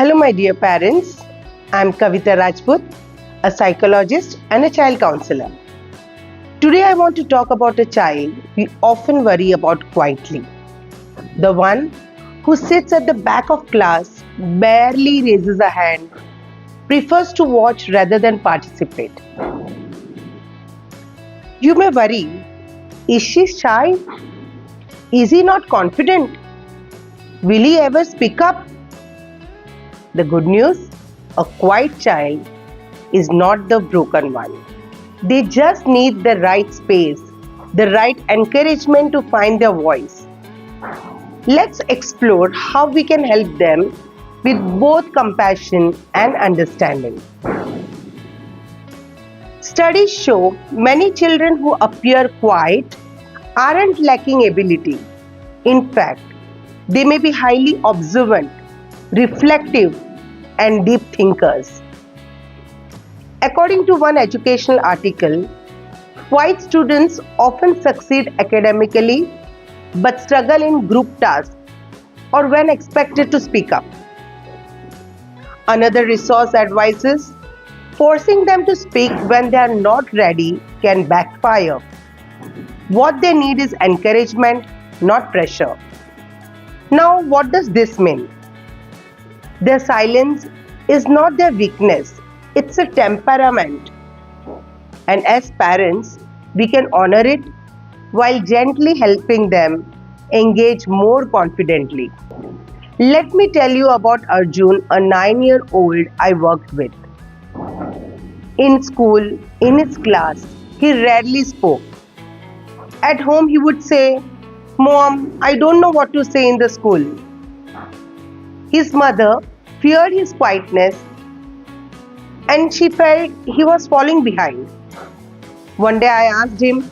Hello, my dear parents. I'm Kavita Rajput, a psychologist and a child counselor. Today, I want to talk about a child we often worry about quietly. The one who sits at the back of class, barely raises a hand, prefers to watch rather than participate. You may worry, is she shy? Is he not confident? Will he ever speak up? The good news, a quiet child is not the broken one. They just need the right space, the right encouragement to find their voice. Let's explore how we can help them with both compassion and understanding. Studies show many children who appear quiet aren't lacking ability. In fact, they may be highly observant, reflective, and deep thinkers. According to one educational article, quiet students often succeed academically but struggle in group tasks or when expected to speak up. Another resource advises forcing them to speak when they are not ready can backfire. What they need is encouragement, not pressure. Now, what does this mean? Their silence is not their weakness, it's a temperament. And as parents, we can honor it while gently helping them engage more confidently. Let me tell you about Arjun, a 9-year-old I worked with. In school, in his class, he rarely spoke. At home, he would say, "Mom, I don't know what to say in the school." His mother feared his quietness and she felt he was falling behind. One day I asked him,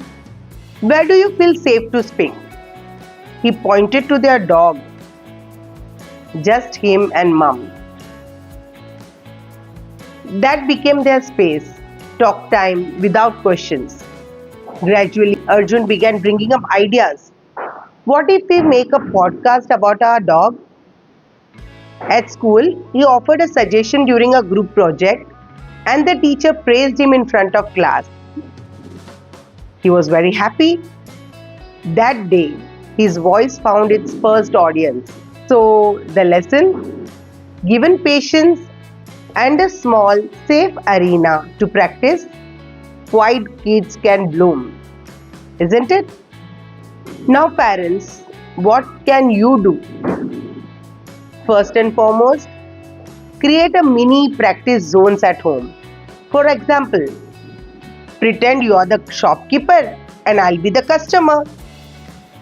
"Where do you feel safe to speak?" He pointed to their dog, just him and mum. That became their space, talk time without questions. Gradually, Arjun began bringing up ideas. What if we make a podcast about our dog? At school, he offered a suggestion during a group project and the teacher praised him in front of class. He was very happy. That day, his voice found its first audience. So, the lesson? Given patience and a small, safe arena to practice, quiet kids can bloom. Isn't it? Now, parents, what can you do? First and foremost, create a mini practice zones at home. For example, pretend you are the shopkeeper and I'll be the customer.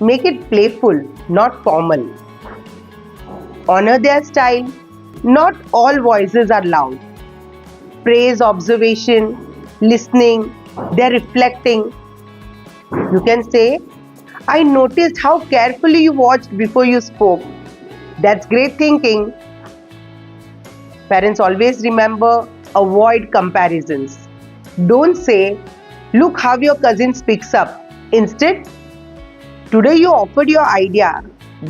Make it playful, not formal. Honor their style. Not all voices are loud. Praise observation, listening, they're reflecting. You can say, "I noticed how carefully you watched before you spoke. That's great thinking." Parents always remember, avoid comparisons. Don't say, "Look how your cousin speaks up." Instead, "Today you offered your idea."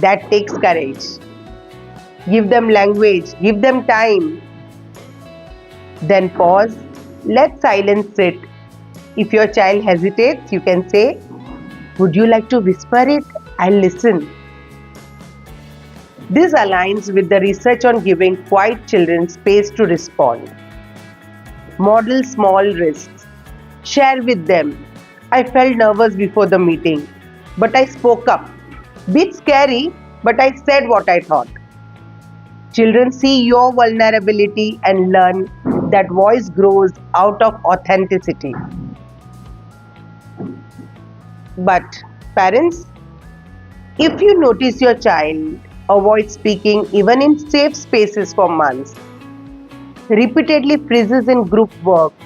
That takes courage. Give them language, give them time. Then pause, let silence sit. If your child hesitates, you can say, "Would you like to whisper it? I'll listen." This aligns with the research on giving quiet children space to respond. Model small risks. Share with them, "I felt nervous before the meeting, but I spoke up. Bit scary, but I said what I thought." Children see your vulnerability and learn that voice grows out of authenticity. But parents, if you notice your child avoids speaking even in safe spaces for months, repeatedly freezes in group work,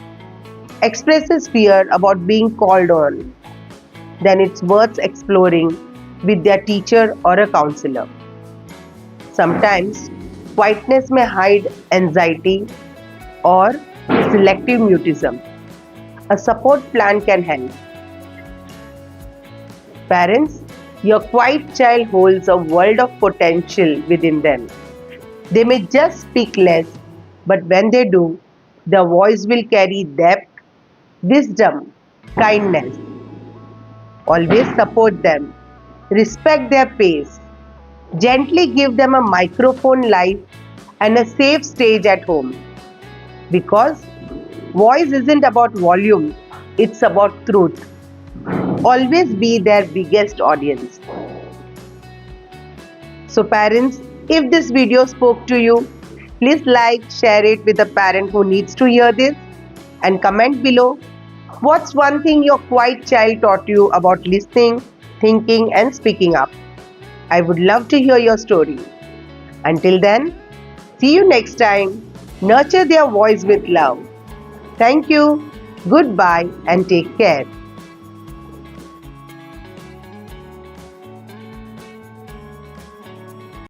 expresses fear about being called on, then it's worth exploring with their teacher or a counselor. Sometimes, quietness may hide anxiety or selective mutism. A support plan can help. Parents, your quiet child holds a world of potential within them. They may just speak less, but when they do, their voice will carry depth, wisdom, kindness. Always support them, respect their pace, gently give them a microphone life and a safe stage at home. Because voice isn't about volume, it's about truth. Always be their biggest audience. So, parents, if this video spoke to you, please like, share it with a parent who needs to hear this, and comment below what's one thing your quiet child taught you about listening, thinking, and speaking up. I would love to hear your story. Until then, see you next time. Nurture their voice with love. Thank you, goodbye, and take care.